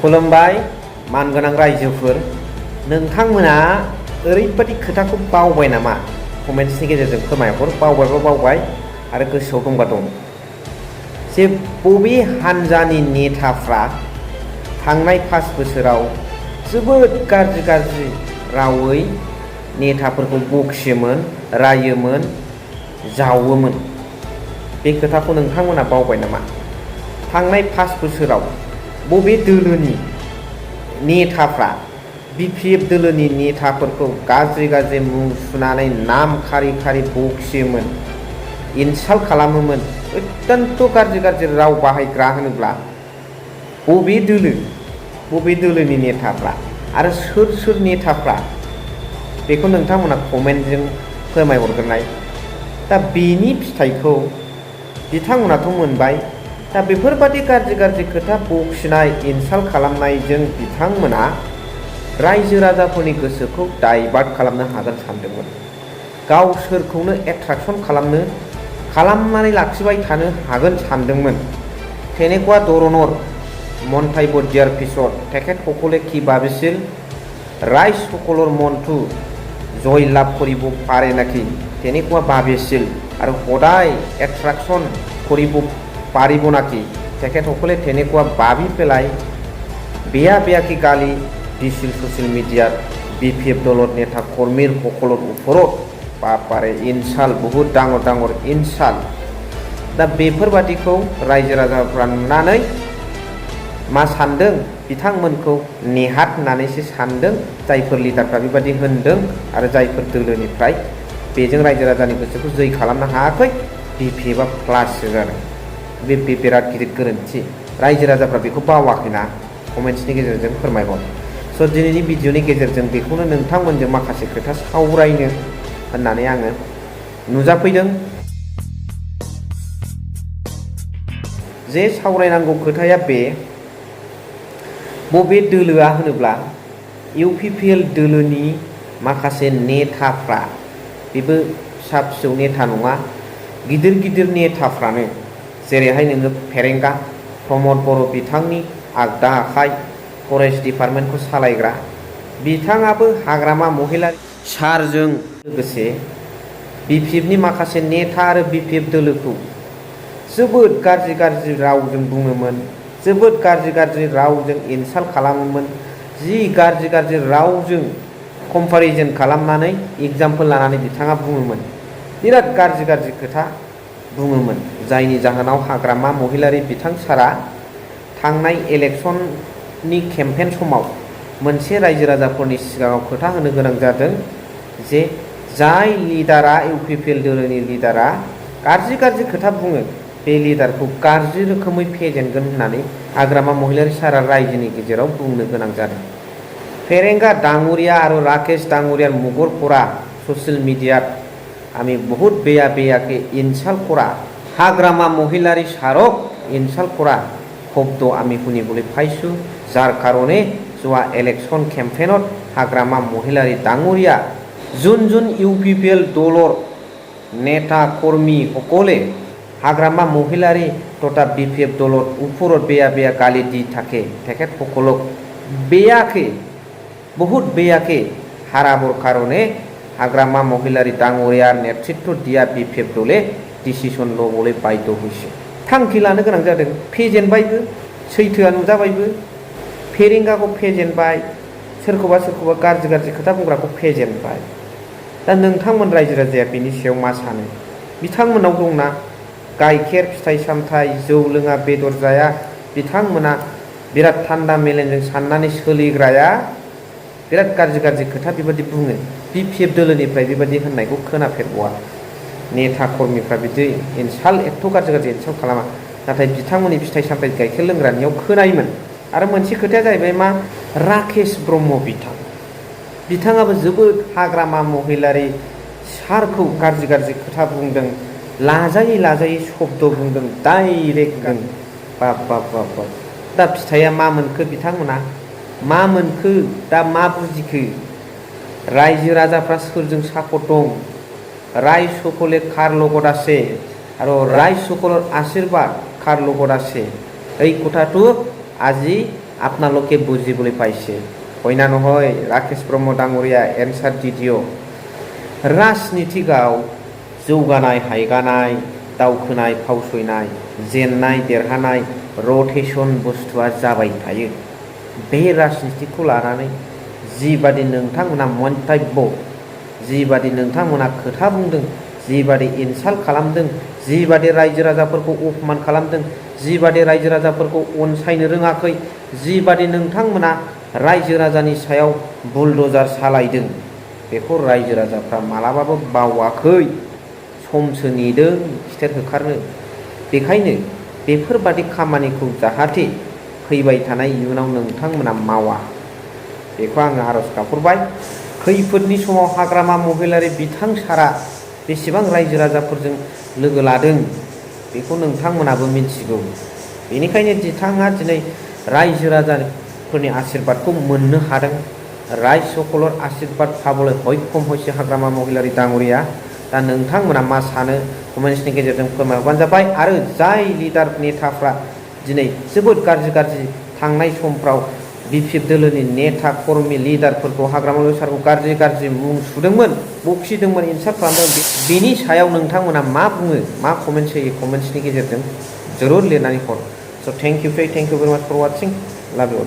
खुलुमबाय मानगोनां रायजोफोर, नोंथांमोना ओरैबायदि खोथाखौ बावबाय नामा? कमेन्ट्सनि गेजेरजों फोरमायहर। बावबायबा बावबाय आरो गोसोआव दंबा दं जे बबे हान्जानि नेताफ्रा थांनाय 5 बोसोराव जोबोद गाज्रि रावै नेताफोरखौ बखियोमोन, रायोमोन, जावोमोन। बे खोथाखौ नोंथांमोना बावबाय नामा? थांनाय 5 बोसोराव बबे दोलोनि नेताफ्रा BPF दोलोनि नेताफोरखौ गाज्रि मुं सुनानै नाम खारि बखियोमोन, इनसाल्ट खालामोमोन, अत्यन्त गाज्रि राव बाहायग्रा होनोब्ला बबे दोलोनि नेताफ्रा आरो सोर नेताफ्रा? बेखौ नोंथांमोना कमेन्टजों फोरमायहरग्रोनाय। दा बेनि फिथाइखौ बिथांमोनाथ' मोनबाय। दा बेफोरबादि गाज्रि खोथा बखिनाय, इनसाल्ट खालामनायजों बिथांमोना रायजो राजाफोरनि गोसोखौ डाइभार्ट खालामनो हागोन सानदोंमोन। गावसोरखौनो एट्राकसन खालामनानै लाखिबाय थानो हागोन सानदोंमोन। তেনেকুৱা ধৰণৰ মন্তব্য দিয়াৰ পিছত তেখেতসকলে কি ভাবিছিল? ৰাইজসকলৰ মনটো জয়লাভ কৰিব পাৰে নেকি তেনেকুৱা ভাবিছিল আৰু সদায় এট্ৰাকশ্যন কৰিব পাৰিব নেকি তেখেতসকলে তেনেকুৱা ভাবি পেলাই বেয়াকৈ গালি দিছিল ছ'চিয়েল মিডিয়াত BPF দলৰ নেতা কৰ্মীৰ সকলৰ ওপৰত। বাপাৰে ইনসাল্ট, বহুত ডাঙৰ ইনসাল্ट। दा बेफोरबादिखौ रायजो राजाफ्रा नुनानै मा सानदों? बिथांमोनखौ नेहाथ होननानैसो सानदों जायफोर लिडारफ्रा बेबादि होनदों आरो जायफोर दोलोनिफ्राय बेजों रायजो राजानि गोसोखौ जै खालामनो हायाखै। BPFआ प्लाससो जादों। बे बिराद गिदिर गोरोन्थि। रायजो राजाफ्रा बेखौ बावाखैना? कमेन्ट्सनि गेजेरजों फोरमायहर। स' दिनैनि भिडिअनि गेजेरजों बेखौनो नोंथांमोनजों माखासे खोथा सावरायनो होननानै आङो नुजाफैदों। जे सावरायनांगौ खोथाया बबे दोलोआ होनोब्ला UPPL दोलोनि माखासे नेताफ्रा, बेबो फिसा नेता नङा, गिदिर नेताफ्रानो, जेरैहाय नोङो फेरेंगा प्रमद बर' बिथांनि आगदा आखाइ, फरेस्ट डिपार्टमेन्टखौ सालायग्रा, बिथाङाबो हाग्रामा महिलारि सारजों लोगोसे BPFनि माखासे नेता आरो BPF दोलोखौ जोबोद गाज्रि रावजों बुङोमोन, जोबोद गाज्रि रावजों इनसाल्ट खालामोमोन। जि गाज्रि रावजों कम्पेरिजन खालामनानै एग्जाम्पोल लानानै बिथाङा बुङोमोन। बिराद गाज्रि खोथा बुङोमोन, जायनि जाहोनाव हाग्रामा महिलारि बिथां सारा थांनाय इलेक्सननि केम्पेन समाव मोनसे रायजो राजाफोरनि सिगाङाव खोथा होनो गोनां जादों जे जाय लिडारा UPPL दोलोनि लिडारा गाज्रि खोथा बुङो, बे लिडारखौ गाज्रि रोखोमै फेजेनगोन होननानै हाग्रामा महिलारि सारा रायजोनि गेजेराव बुंनो गोनां जादों। फेरेंगा डांगरिया और राकेश डांगरियार मुगर पड़ा सोशल मीडियात आमी बहुत बेयाके इनसाल्ट करा, हाग्रामा महिलारि सारक इनसाल्ट करा शब्द आमी शुनिबले पाइछु। जार कारणे जोआ इलेक्शन केम्पेनत हाग्रामा महिलारि डांगरिया जुन UPPL दलर नेता कर्मी सकले हाग्रामा महिलारि तथा BPF दलर ऊपरत बेया गाली दी थाके तेखेत सकलक बेयाके बहुत बेयाके हाराबर कारणे हाग्रामा महिलारि डांगरियार नेतृत्व दिया BPF दले डिसिसन लबले बाध्य होइसे। थांखि लानो गोनां जादों। फेजेनबायबो, सैथोआ नुजाबायबो, फेरेंगाखौ फेजेनबाय, सोरखौबा गाज्रि खोथा बुंग्राखौ फेजेनबाय। दा नोंथांमोन रायजो राजाया बेनि सायाव मा सानो? बिथांमोनाव दंना गाइखेर, फिथाइ सामथाइ, जौ लोङा, बेदर जाया, बिथांमोना बिराद थान्दा मेलेमजों साननानै सोलिग्राया बिराद गाज्रि खोथा बेबादि बुङो। BPF दोलोनिफ्राय बेबादि होननायखौ खोनाफेरबावा। नेता कर्मीफ्रा बिदि इनसाल्ट एथ' गाज्रि इनसाल्ट खालामा, नाथाय बिथांमोननि फिथाइ सामथाइ गाइखेर लोंग्रानियाव खोनायोमोन। आरो मोनसे खोथाया जाहैबाय मा? राकेश ब्रह्म बिथाङाबो जोबोद हाग्रामा महिलारि सारखौ गाज्रि खोथा बुंदों, लाजायै शब्द बुंदों, डाइरेक्ट बाब। दा फिथाइया मा मोनखो? बिथांमोना मा मोनखो? दा मा बुजिखो? रायजो राजाफ्रा सोरजों सापर्ट दं? राइज सकले कार লগত আছে আৰু ৰাইজ সকলৰ আশীৰ্বাদ কাৰ লগত আছে? এই কথাটো আজি আপোনালোকে বুজিবলৈ পাইছে হয় না নহয় राकेश ब्रह्म डांगरिया एन्सार दिदिअ राजनितिकआव जौगानाय हायगानाय दावखोनाय फावसयनाय जेननाय देरहानाय रटेशन बुस्थुआ जाबाय थायो बे राजनितिखौ लानानै जिबादि नोंथांमोना मन्तब्य जिबादि नोंथांमोना खोथा बुंदों जिबादि इनसाल्ट खालामदों जिबादि रायजो राजाफोरखौ अपमान खालामदों जिबादि रायजो राजाफोरखौ अनसायनो रोङाखै जिबादि नोंथांमोना रायजो राजानि सायाव बुलडोजार सालायदों बेखौ रायजो राजाफ्रा मालाबाबो बावाखै समसो नेदों खिथेर होखारनो बेखायनो बेफोरबादि खामानिखौ जाहाथे फैबाय थानाय इयुनाव नोंथांमोना मावा बेखौ आङो आरज गाबहरबाय खैफोदनि समाव हाग्रामा महिलारि बिथां सारा बेसेबां रायजो राजाफोरजों लोगो लादों बेखौ नोंथांमोनाबो मिथिगौ बेनिखायनो बिथाङा दिनै रायजो राजाफोरनि आशीर्बादखौ मोननो हादों राय सकলৰ आशीर्बाद पाবলৈ सक्षम হৈছে हाग्रामा महिलारि डांगरिया दा नोंथांमोना मा सानो कमेन्ट्सनि गेजेरजों फोरमायहरबानो जाबाय आरो जाय लिडार नेताफ्रा दिनै जोबोद गाज्रि थांनाय समफ्राव बिपिएफ दोलोनि नेता कर्मी लिडारफोरखौ हाग्रामा सारखौ गाज्रि मुं सुदोंमोन बखिदोंमोन इनसाल्ट खालामदों बेनि सायाव नोंथांमोना मा बुङो मा कमेन्ट्स होयो कमेन्ट्सनि गेजेरजों जरुर लिरनानै हर स थेंक इउ भेरि माच फर वाचिं लाभ इउ